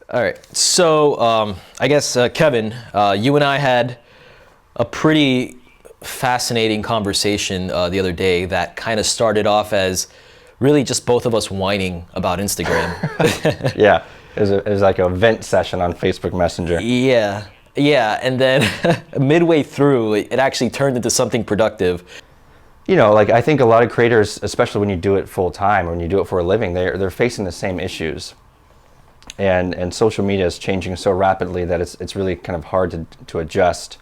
All right. So I guess Kevin, you and I had a pretty fascinating conversation the other day that kind of started off as really just both of us whining about Instagram. Yeah, it was like a vent session on Facebook Messenger. Yeah, and then midway through, it actually turned into something productive. Like I think a lot of creators, especially when you do it full time, when you do it for a living, they're facing the same issues. And social media is changing so rapidly that it's really kind of hard to adjust.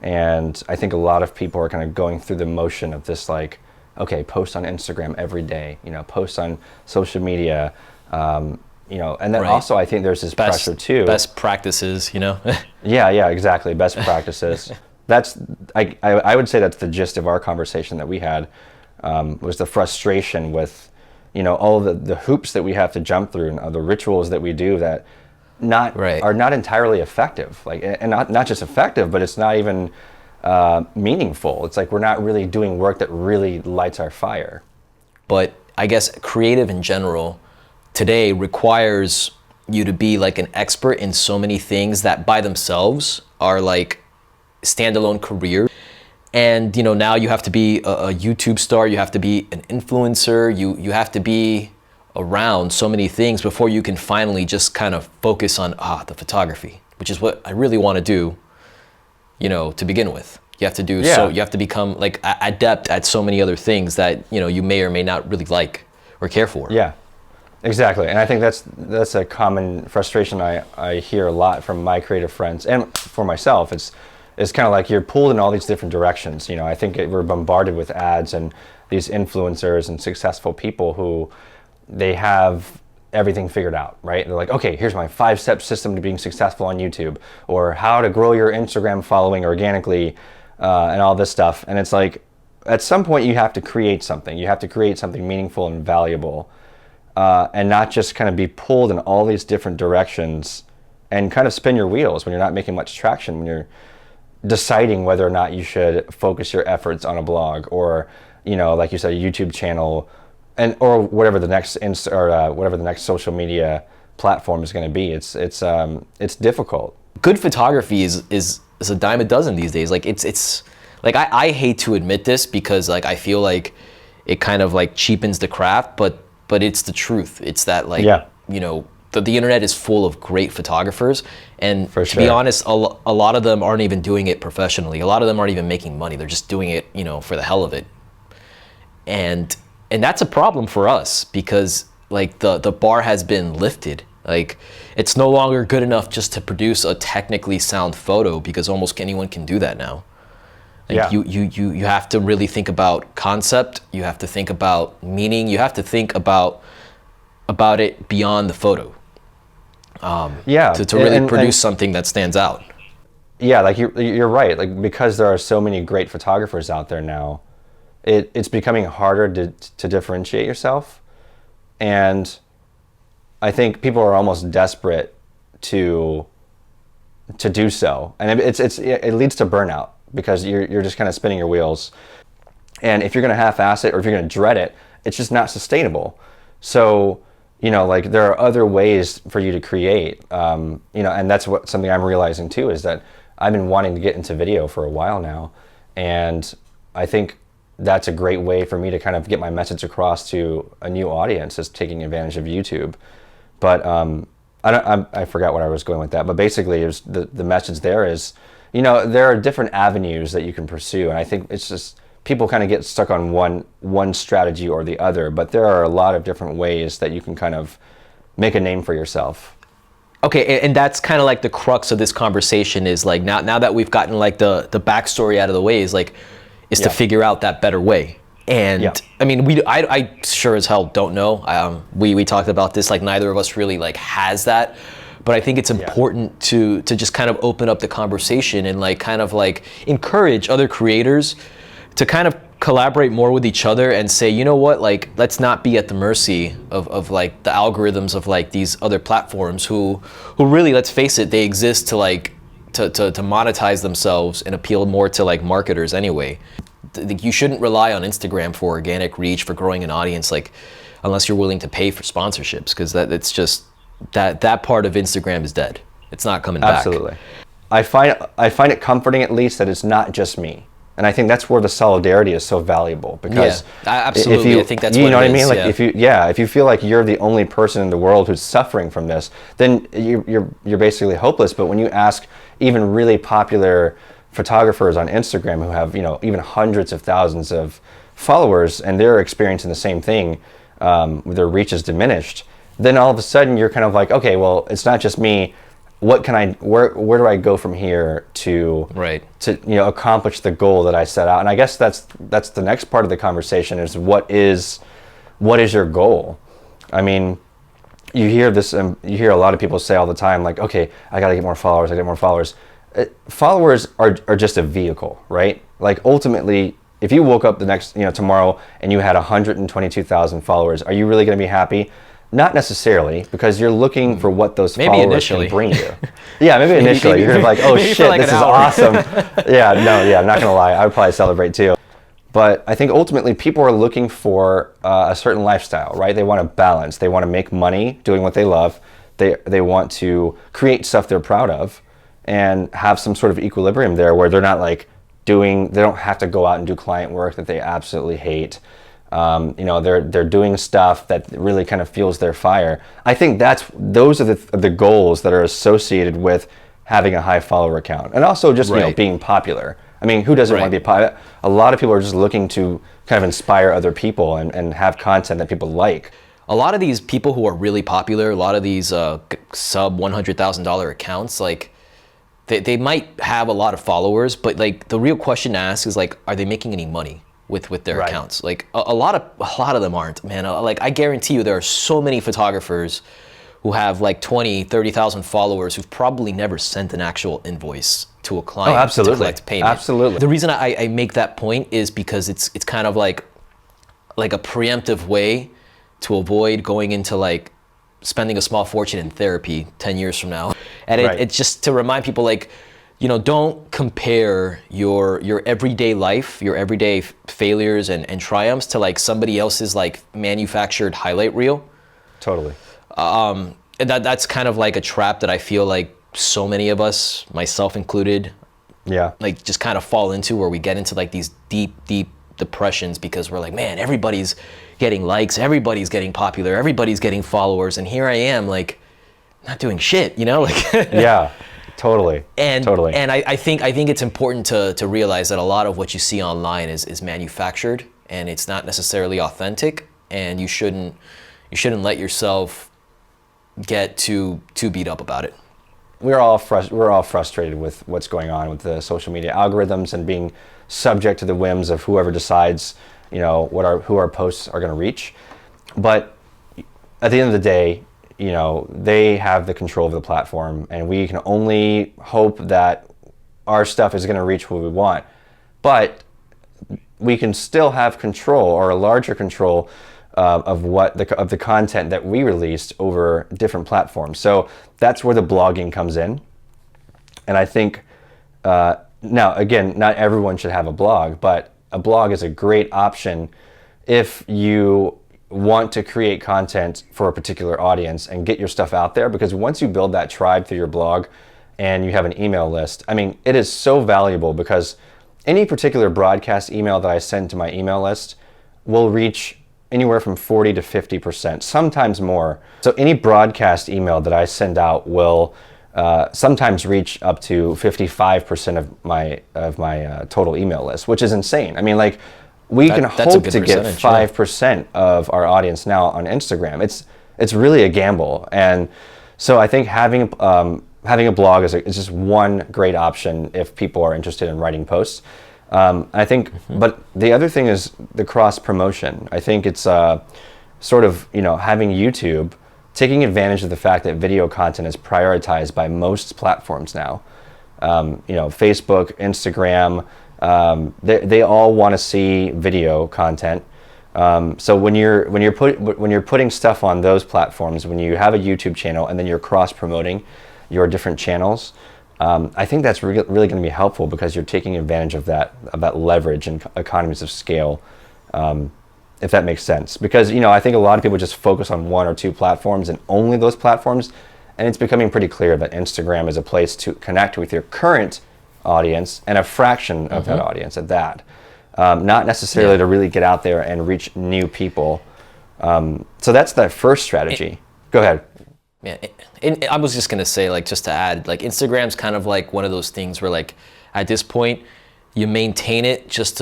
And I think a lot of people are kind of going through the motion of this, like, okay, post on Instagram every day, post on social media, and then Right. also I think there's this pressure too. Best practices, Yeah, exactly. Best practices. That's I would say that's the gist of our conversation that we had, was the frustration with, all the hoops that we have to jump through and the rituals that we do that are not entirely effective. Like, and not just effective, but it's not even meaningful. It's like we're not really doing work that really lights our fire. But I guess creative in general today requires you to be like an expert in so many things that by themselves are like standalone career. And now you have to be a YouTube star, you have to be an influencer, you have to be around so many things before you can finally just kind of focus on the photography, which is what I really want to do, to begin with. You have to do so you have to become like adept at so many other things that you may or may not really like or care for. Yeah. Exactly, and I think that's a common frustration I hear a lot from my creative friends and for myself. It's kind of like you're pulled in all these different directions. I think we're bombarded with ads and these influencers and successful people who they have everything figured out, right? They're like, okay, here's my 5-step system to being successful on YouTube, or how to grow your Instagram following organically, and all this stuff. And it's like, at some point you have to create something. You have to create something meaningful and valuable, and not just kind of be pulled in all these different directions and kind of spin your wheels when you're not making much traction, when you're deciding whether or not you should focus your efforts on a blog or, like you said, a YouTube channel, or whatever the next whatever the next social media platform is going to be. It's difficult. Good photography is a dime a dozen these days. Like it's like I hate to admit this because like I feel like it kind of like cheapens the craft, but it's the truth. It's that like the internet is full of great photographers, and to be honest, a lot of them aren't even doing it professionally. A lot of them aren't even making money. They're just doing it, for the hell of it. And that's a problem for us because like the bar has been lifted. Like it's no longer good enough just to produce a technically sound photo because almost anyone can do that now. Like you have to really think about concept. You have to think about meaning. You have to think about it beyond the photo. To really produce something that stands out. Yeah, like you're right. Like because there are so many great photographers out there now, it's becoming harder to differentiate yourself, and I think people are almost desperate to do so, and it leads to burnout because you're just kind of spinning your wheels, and if you're going to half-ass it or if you're going to dread it, it's just not sustainable. So like there are other ways for you to create, and that's something I'm realizing too, is that I've been wanting to get into video for a while now, and I think that's a great way for me to kind of get my message across to a new audience, is taking advantage of YouTube. But I forgot what I was going with that, but basically it was the message there is, there are different avenues that you can pursue, and I think it's just people kind of get stuck on one strategy or the other, but there are a lot of different ways that you can kind of make a name for yourself. Okay, and that's kind of like the crux of this conversation is like now that we've gotten like the backstory out of the way is to figure out that better way. And I mean, I sure as hell don't know. We talked about this, like neither of us really like has that, but I think it's important to just kind of open up the conversation and like kind of like encourage other creators to kind of collaborate more with each other and say, you know what, like let's not be at the mercy of like the algorithms of like these other platforms who really, let's face it, they exist to like to monetize themselves and appeal more to like marketers anyway. You shouldn't rely on Instagram for organic reach, for growing an audience, like unless you're willing to pay for sponsorships, because it's just that part of Instagram is dead. It's not coming back. Absolutely. I find it comforting, at least, that it's not just me. And I think that's where the solidarity is so valuable, because absolutely. if you, I think that's you what know it what I mean. is, Like if you feel like you're the only person in the world who's suffering from this, then you're basically hopeless. But when you ask even really popular photographers on Instagram who have even hundreds of thousands of followers, and they're experiencing the same thing, their reach is diminished, then all of a sudden you're kind of like, okay, well, it's not just me. What can I? Where do I go from here to accomplish the goal that I set out? And I guess that's the next part of the conversation is what is your goal? I mean, you hear this, you hear a lot of people say all the time, like, okay, I got to get more followers. I get more followers. Followers are just a vehicle, right? Like ultimately, if you woke up the next tomorrow and you had 122,000 followers, are you really going to be happy? Not necessarily, because you're looking for what those followers can bring you. Yeah, maybe initially. You're like, oh shit, this is awesome. I'm not gonna lie, I would probably celebrate too. But I think ultimately people are looking for a certain lifestyle, right? They want a balance. They want to make money doing what they love. They want to create stuff they're proud of and have some sort of equilibrium there where they're not like they don't have to go out and do client work that they absolutely hate. They're doing stuff that really kind of fuels their fire. I think those are the goals that are associated with having a high follower count, and also just being popular. I mean, who doesn't want to be popular? A lot of people are just looking to kind of inspire other people and have content that people like. A lot of these people who are really popular, a lot of these sub $100,000 accounts, like they might have a lot of followers, but like the real question to ask is like, are they making any money with their accounts? Like a lot of them aren't, man. Like I guarantee you there are so many photographers who have like 30,000 followers who've probably never sent an actual invoice to a client to collect payment. Absolutely. The reason I make that point is because it's kind of like a preemptive way to avoid going into like spending a small fortune in therapy 10 years from now. And it's just to remind people like, don't compare your everyday life, your everyday failures and triumphs to like somebody else's like manufactured highlight reel. Totally. And that's kind of like a trap that I feel like so many of us, myself included, like just kind of fall into, where we get into like these deep depressions because we're like, man, everybody's getting likes, everybody's getting popular, everybody's getting followers, and here I am like not doing shit, like yeah. Totally. And I think it's important to realize that a lot of what you see online is manufactured, and it's not necessarily authentic, and you shouldn't let yourself get too beat up about it. We're all frustrated with what's going on with the social media algorithms and being subject to the whims of whoever decides, who our posts are going to reach. But at the end of the day, they have the control of the platform, and we can only hope that our stuff is going to reach what we want. But we can still have control, or a larger control, of the content that we released over different platforms. So that's where the blogging comes in. And I think now, again, not everyone should have a blog, but a blog is a great option if you want to create content for a particular audience and get your stuff out there, because once you build that tribe through your blog and you have an email list, I mean, it is so valuable, because any particular broadcast email that I send to my email list will reach anywhere from 40 to 50%, sometimes more. So any broadcast email that I send out will sometimes reach up to 55% of my total email list, which is insane. I mean, like, we can hope to get 5% of our audience now on Instagram. It's really a gamble, and so I think having a blog is just one great option if people are interested in writing posts. I think, but the other thing is the cross promotion. I think it's sort of having YouTube, taking advantage of the fact that video content is prioritized by most platforms now. Facebook, Instagram. They all want to see video content. So when you're putting stuff on those platforms, when you have a YouTube channel and then you're cross promoting your different channels, I think that's really going to be helpful, because you're taking advantage of that leverage and economies of scale. if that makes sense. Because, you know, I think a lot of people just focus on one or two platforms and only those platforms. And it's becoming pretty clear that Instagram is a place to connect with your current audience and a fraction of that audience at that. Not necessarily to really get out there and reach new people. So that's the first strategy. Go ahead. Yeah, and I was just gonna say, like, just to add, like, Instagram's kind of like one of those things where, like, at this point, you maintain it just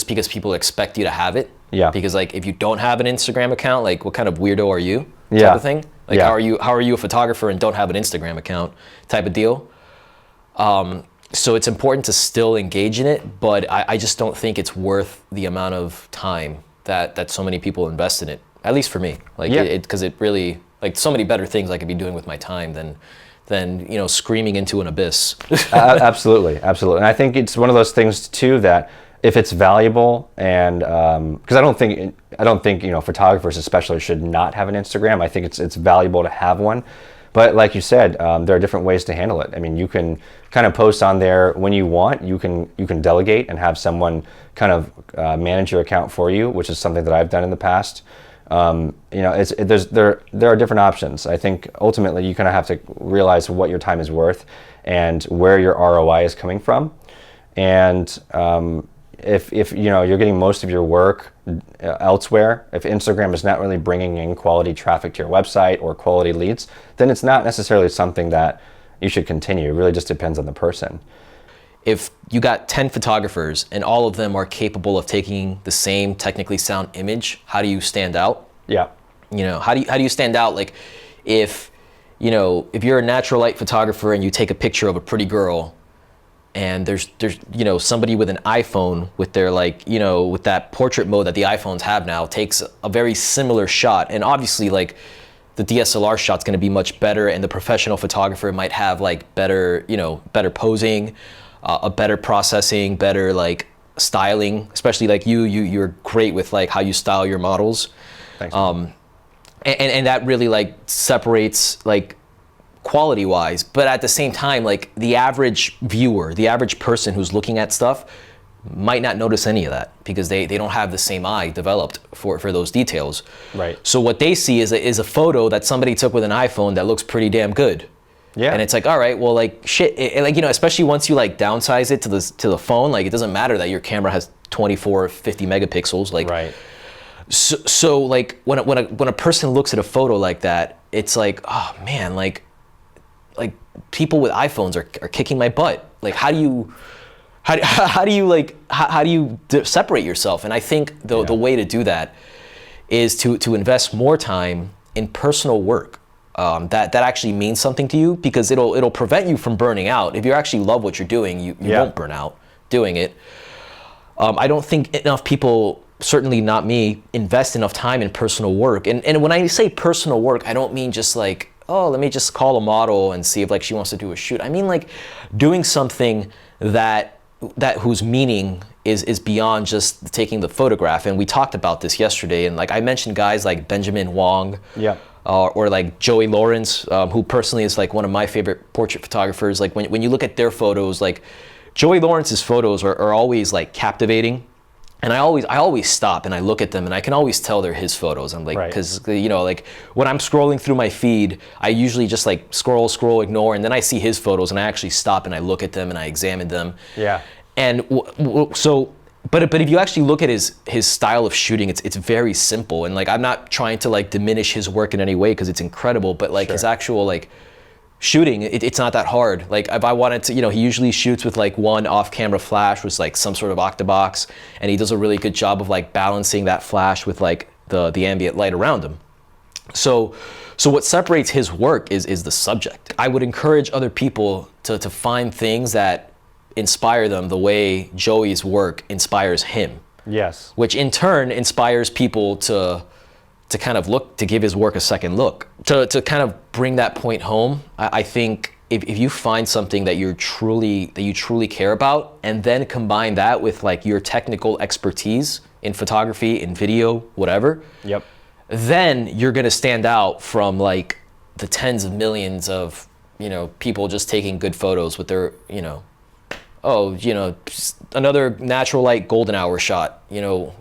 because people expect you to have it. Yeah. Because, like, if you don't have an Instagram account, like, what kind of weirdo are you? Yeah. Type of thing. Like, Yeah. how are you a photographer and don't have an Instagram account? Type of deal. So it's important to still engage in it, but I just don't think it's worth the amount of time that so many people invest in it. At least for me, like, Yeah. because it really, like, so many better things I could be doing with my time than you know, screaming into an abyss. Absolutely. And I think it's one of those things too that if it's valuable, and because I don't think you know, photographers especially should not have an Instagram. I think it's valuable to have one, but like you said, there are different ways to handle it. I mean, you can kind of post on there when you want. You can delegate and have someone kind of manage your account for you, which is something that I've done in the past. You know, there are different options. I think ultimately you kind of have to realize what your time is worth and where your ROI is coming from. And if you know, you're getting most of your work elsewhere, if Instagram is not really bringing in quality traffic to your website or quality leads, then it's not necessarily something that you should continue. It really just depends on the person. If you got 10 photographers and all of them are capable of taking the same technically sound image, how do you stand out? Yeah. You know, how do you stand out? Like, if, you know, if you're a natural light photographer and you take a picture of a pretty girl, and there's you know, somebody with an iPhone with their, like, you know, with that portrait mode that the iPhones have now, takes a very similar shot, and obviously, like, the DSLR shot's going to be much better, and the professional photographer might have, like, better, you know, better posing, a better processing, better, like, styling, especially like you're great with, like, how you style your models. Thanks. And that really, like, separates, like, quality wise, but at the same time, like, the average viewer, the average person who's looking at stuff might not notice any of that because they don't have the same eye developed for those details. Right. So what they see is a photo that somebody took with an iPhone that looks pretty damn good. Yeah. And it's like, all right, well, like, shit, like, you know, especially once you, like, downsize it to the phone, like, it doesn't matter that your camera has 24 or 50 megapixels, like. Right. So like, when a person looks at a photo like that, it's like, oh man, like people with iPhones are kicking my butt. Like, how do you separate yourself? And I think the way to do that is to invest more time in personal work that actually means something to you, because it'll prevent you from burning out. If you actually love what you're doing, you won't burn out doing it. I don't think enough people, certainly not me, invest enough time in personal work. And when I say personal work, I don't mean just like, oh, let me just call a model and see if, like, she wants to do a shoot. I mean, like, doing something that whose meaning is beyond just taking the photograph. And we talked about this yesterday, and, like, I mentioned guys like Benjamin Wong, or like Joey Lawrence, who personally is, like, one of my favorite portrait photographers. Like, when you look at their photos, like, Joey Lawrence's photos are always, like, captivating. And I always stop and I look at them, and I can always tell they're his photos. I'm like, because, you know, like, when I'm scrolling through my feed, I usually just, like, scroll, ignore, and then I see his photos and I actually stop and I look at them and I examine them. Yeah. And so, but if you actually look at his style of shooting, it's very simple. And, like, I'm not trying to, like, diminish his work in any way, because it's incredible. But, like, his actual, like, shooting, it's not that hard. Like, if I wanted to, you know, he usually shoots with, like, one off-camera flash with, like, some sort of octabox, and he does a really good job of, like, balancing that flash with, like, the ambient light around him. So what separates his work is the subject. I would encourage other people to find things that inspire them the way Joey's work inspires him. Yes. Which in turn inspires people to kind of look, to give his work a second look. To kind of bring that point home, I think if you find something that you truly care about, and then combine that with, like, your technical expertise in photography, in video, whatever, then you're gonna stand out from, like, the tens of millions of, you know, people just taking good photos with their, you know, oh, you know, another natural light golden hour shot, you know,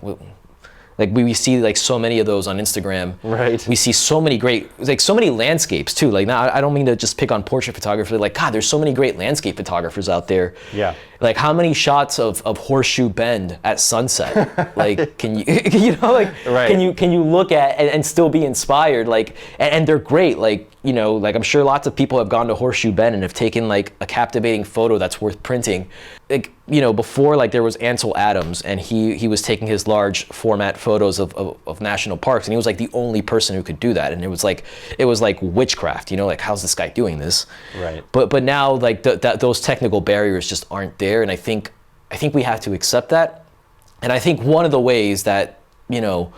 Like we see like so many of those on Instagram. Right. We see so many great, like so many landscapes too. Like now, I don't mean to just pick on portrait photography. Like God, there's so many great landscape photographers out there. Yeah. Like how many shots of Horseshoe Bend at sunset? Like can you, you know, like Right. can you look at and still be inspired? Like and they're great. Like you know, like I'm sure lots of people have gone to Horseshoe Bend and have taken like a captivating photo that's worth printing. Like you know, before like there was Ansel Adams and he was taking his large format photos of national parks, and he was like the only person who could do that, and it was like witchcraft, you know, like how's this guy doing this? Right. But now like those technical barriers just aren't there, and I think we have to accept that. And I think one of the ways that you know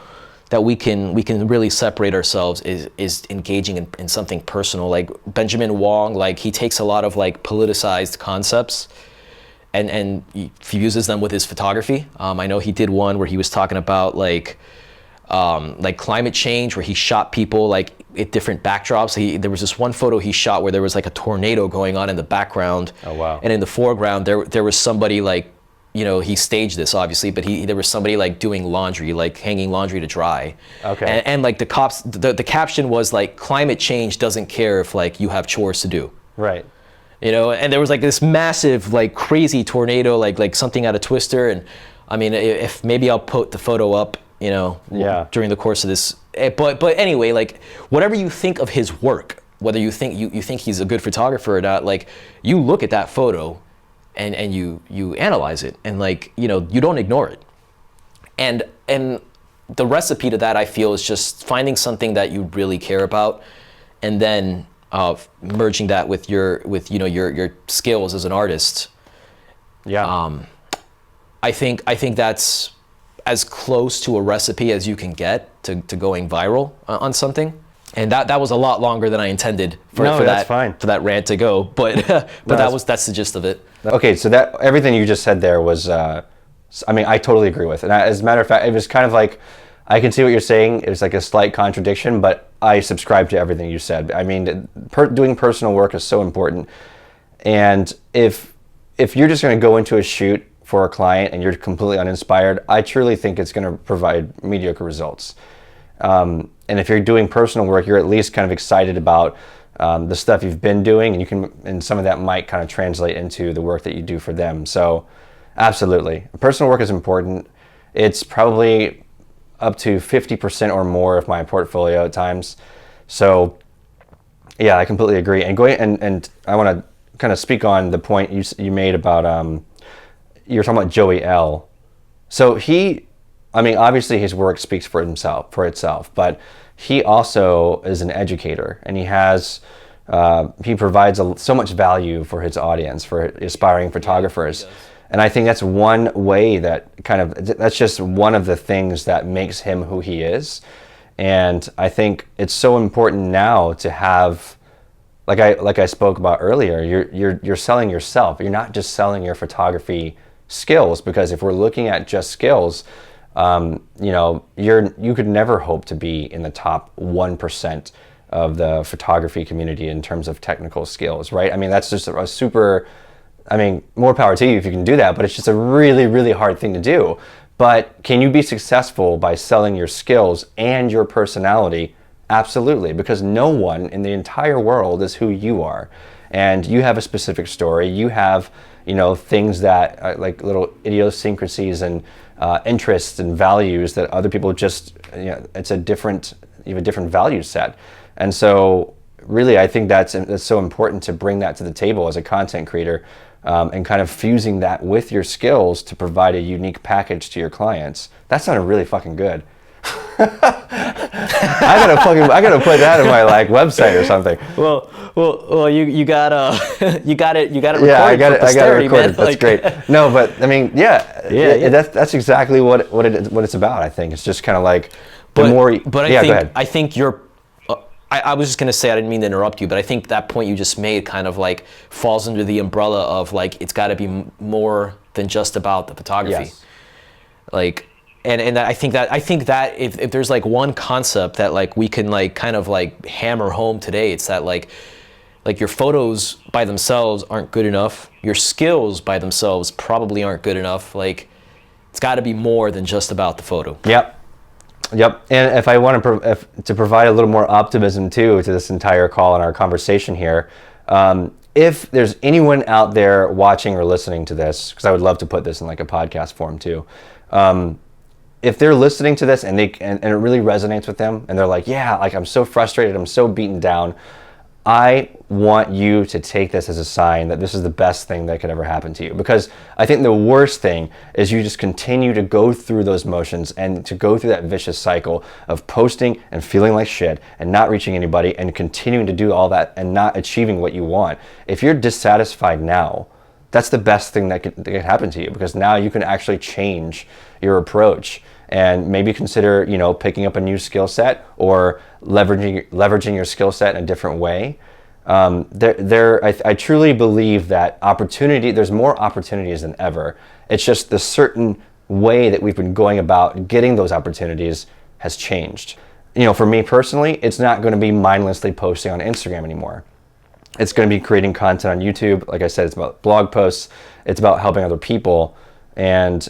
that we can really separate ourselves is engaging in something personal. Like Benjamin Wong, like he takes a lot of like politicized concepts and he fuses them with his photography. I know he did one where he was talking about like climate change, where he shot people like at different backdrops. There was this one photo he shot where there was like a tornado going on in the background. Oh wow. And in the foreground there was somebody like, you know, he staged this obviously, but there was somebody like doing laundry, like hanging laundry to dry. Okay. And like the caption was like, climate change doesn't care if like you have chores to do. Right. You know, and there was like this massive, like crazy tornado, like something out of Twister. And I mean, if maybe I'll put the photo up, you know, Yeah. during the course of this. But anyway, like whatever you think of his work, whether you think you think he's a good photographer or not, like you look at that photo and you analyze it, and like, you know, you don't ignore it. And the recipe to that, I feel, is just finding something that you really care about, and then merging that with your skills as an artist. Yeah. I think that's as close to a recipe as you can get to going viral on something. And that was a lot longer than I intended for that rant to go, but that's the gist of it. Okay, so that everything you just said there was, I mean, I totally agree with. And as a matter of fact, it was kind of like, I can see what you're saying. It was like a slight contradiction, but I subscribe to everything you said. I mean, doing personal work is so important. And if you're just going to go into a shoot for a client and you're completely uninspired, I truly think it's going to provide mediocre results. And if you're doing personal work, you're at least kind of excited about the stuff you've been doing, and some of that might kind of translate into the work that you do for them. So absolutely, personal work is important. It's probably up to 50% or more of my portfolio at times. So yeah, I completely agree. And and I want to kind of speak on the point you made about you were talking about Joey L. So I mean, obviously his work speaks for itself, but he also is an educator, and he provides so much value for his audience, for aspiring photographers. And I think that's one way that's just one of the things that makes him who he is. And I think it's so important now to have, like I spoke about earlier, you're selling yourself. You're not just selling your photography skills, because if we're looking at just skills, you know, you could never hope to be in the top 1% of the photography community in terms of technical skills, right? I mean, that's just a super, I mean, more power to you if you can do that, but it's just a really, really hard thing to do. But can you be successful by selling your skills and your personality? Absolutely, because no one in the entire world is who you are. And you have a specific story. You have, you know, things that like little idiosyncrasies and interests and values that other people just, you know, you have a different value set. And so really, I think that's so important to bring that to the table as a content creator, and kind of fusing that with your skills to provide a unique package to your clients. That sounded really fucking good. I gotta put that in my like website or something. Well, you gotta you got it recorded. Yeah, I got it recorded. Man. That's like, great. No, but I mean, yeah. That's exactly what it's about. I think it's just kind of like Go ahead. I think you're. I was just gonna say, I didn't mean to interrupt you, but I think that point you just made kind of like falls under the umbrella of like it's got to be more than just about the photography. Yes. Like, and I think that if there's like one concept that like we can like kind of like hammer home today, it's that like your photos by themselves aren't good enough. Your skills by themselves probably aren't good enough. Like, it's got to be more than just about the photo. Yep. Yep. And if I want to provide a little more optimism too to this entire call and our conversation here, if there's anyone out there watching or listening to this, because I would love to put this in like a podcast form too, if they're listening to this and and it really resonates with them and they're like, yeah, like I'm so frustrated, I'm so beaten down, I want you to take this as a sign that this is the best thing that could ever happen to you. Because I think the worst thing is you just continue to go through those motions and to go through that vicious cycle of posting and feeling like shit and not reaching anybody and continuing to do all that and not achieving what you want. If you're dissatisfied now, that's the best thing that could happen to you, because now you can actually change your approach and maybe consider, picking up a new skill set or leveraging your skill set in a different way. I truly believe that there's more opportunities than ever. It's just the certain way that we've been going about getting those opportunities has changed. For me personally, it's not going to be mindlessly posting on Instagram anymore. It's going to be creating content on YouTube. Like I said, it's about blog posts. It's about helping other people. And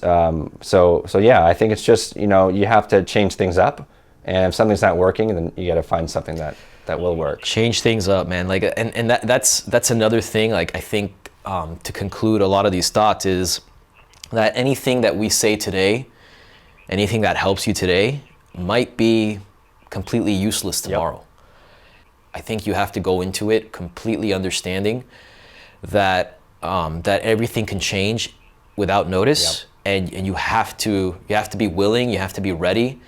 so yeah, I think it's just, you have to change things up. And if something's not working, then you got to find something that will work. Change things up, man. Like, and that's another thing. Like, I think to conclude a lot of these thoughts is that anything that we say today, anything that helps you today, might be completely useless tomorrow. Yep. I think you have to go into it completely understanding that that everything can change without notice. Yep. And you have to be willing, you have to be ready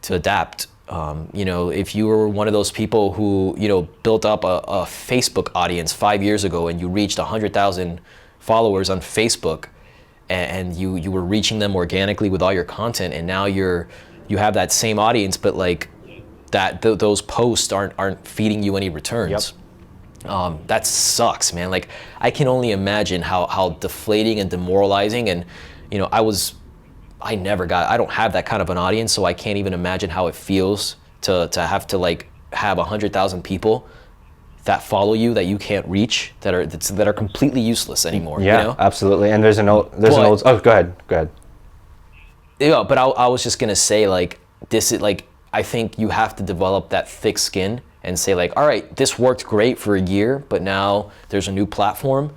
to adapt. If you were one of those people who, built up a Facebook audience 5 years ago and you reached 100,000 followers on Facebook and you were reaching them organically with all your content, and now you have that same audience, but like those posts aren't feeding you any returns. Yep. That sucks, man. Like, I can only imagine how deflating and demoralizing, and I don't have that kind of an audience, so I can't even imagine how it feels to have to like have 100,000 people that follow you that you can't reach, that are completely useless anymore. Yeah, absolutely. And there's an old oh, go ahead. Yeah, but I was just gonna say, like, this is like, I think you have to develop that thick skin and say, like, all right, this worked great for a year, but now there's a new platform.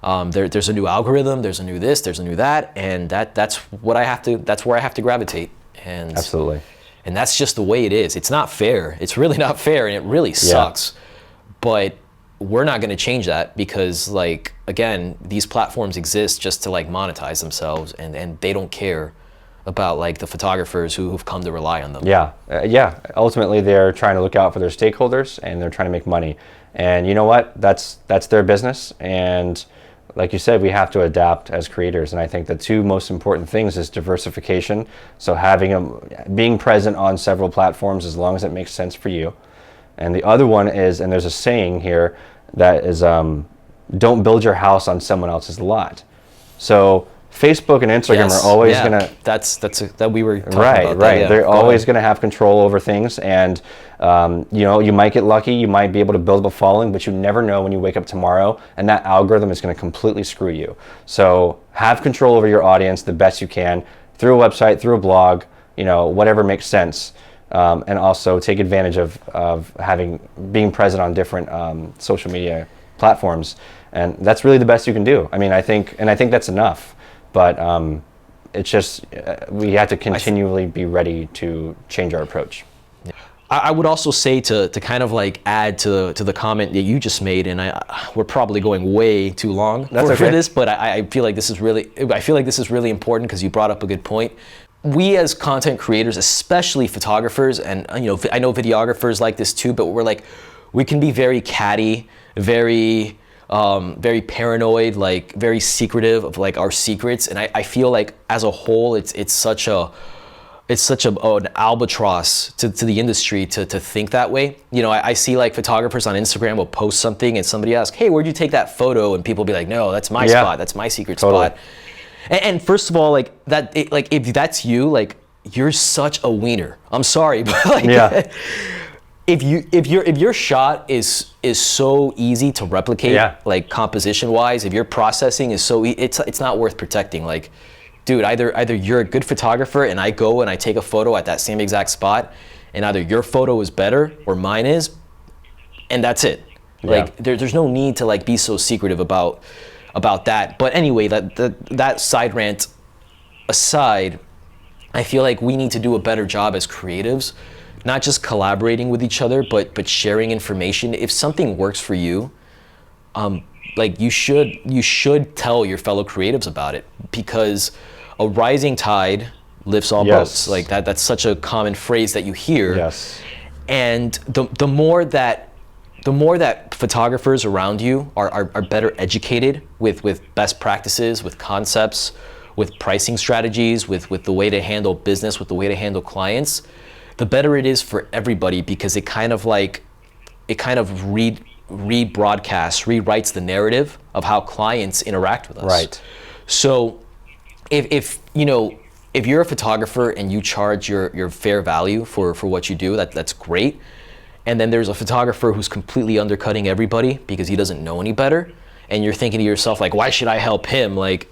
There's a new algorithm, there's a new this, there's a new that, and that's where I have to gravitate. And absolutely. And that's just the way it is. It's not fair. It's really not fair, and it really sucks. Yeah. But we're not going to change that because, like, again, these platforms exist just to like monetize themselves, and they don't care about like the photographers who've come to rely on them. Yeah. Ultimately, they're trying to look out for their stakeholders, and they're trying to make money. And you know what? That's their business. And like you said, we have to adapt as creators. And I think the two most important things is diversification. So being present on several platforms as long as it makes sense for you. And the other one is, and there's a saying here that is, don't build your house on someone else's lot. So Facebook and Instagram are always gonna. That we were talking about. Right. Yeah. They're always gonna have control over things, and you might get lucky. You might be able to build up a following, but you never know when you wake up tomorrow, and that algorithm is gonna completely screw you. So have control over your audience the best you can through a website, through a blog, whatever makes sense, and also take advantage of being present on different social media platforms, and that's really the best you can do. I mean, I think that's enough. But it's just we have to continually be ready to change our approach. I would also say to kind of like add to the comment that you just made, and we're probably going way too long for this, but I feel like this is really important because you brought up a good point. We as content creators, especially photographers, and I know videographers like this too, but we can be very catty, very paranoid, like very secretive of like our secrets, and I feel like as a whole it's such an albatross to the industry to think that way. I see like photographers on Instagram will post something and somebody asks, hey, where'd you take that photo? And people be like, no, that's my spot, that's my secret spot. And first of all, like that, if that's you, like, you're such a wiener. I'm sorry, but like if your shot is so easy to replicate, like composition wise, if your processing is so it's not worth protecting. Like, dude, either you're a good photographer and I go and I take a photo at that same exact spot, and either your photo is better or mine is, and that's it. Like there's no need to like be so secretive about that. But anyway, that side rant aside, I feel like we need to do a better job as creatives, not just collaborating with each other, but sharing information. If something works for you, like you should tell your fellow creatives about it, because a rising tide lifts all boats. Like that's such a common phrase that you hear. Yes. And the more that photographers around you are better educated with best practices, with concepts, with pricing strategies, with the way to handle business, with the way to handle clients, the better it is for everybody, because it kind of rewrites the narrative of how clients interact with us. Right. So if you're a photographer and you charge your fair value for what you do, that's great. And then there's a photographer who's completely undercutting everybody because he doesn't know any better, and you're thinking to yourself, like, why should I help him? Like,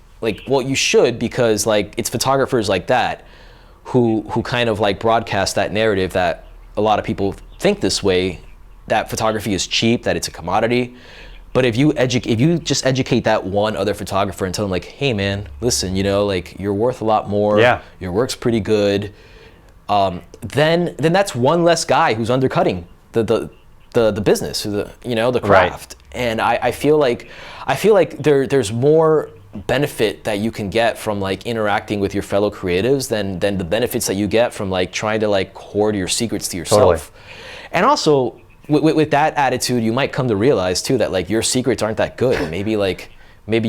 well, you should, because like it's photographers like that who kind of like broadcast that narrative that a lot of people think this way, that photography is cheap, that it's a commodity. But if you just educate that one other photographer and tell them like, hey man, listen, like you're worth a lot more. Yeah. Your work's pretty good. Then that's one less guy who's undercutting the business, the craft. Right. And I feel like there's more benefit that you can get from like interacting with your fellow creatives than the benefits that you get from like trying to like hoard your secrets to yourself. Totally. And also with that attitude, you might come to realize too that like your secrets aren't that good. Maybe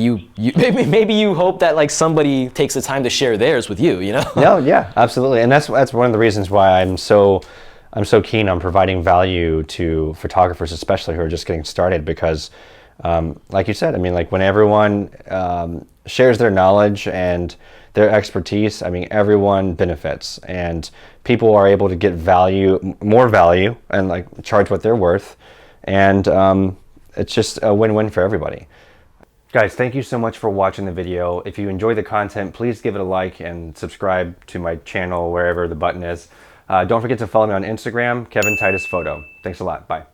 you hope that like somebody takes the time to share theirs with you. No, yeah, absolutely. And that's one of the reasons why I'm so keen on providing value to photographers, especially who are just getting started, because like you said, I mean, like when everyone shares their knowledge and their expertise, I mean, everyone benefits, and people are able to get more value, and like charge what they're worth, and it's just a win-win for everybody. Guys, thank you so much for watching the video. If you enjoy the content, please give it a like and subscribe to my channel wherever the button is. Don't forget to follow me on Instagram, Kevin Titus Photo. Thanks a lot. Bye.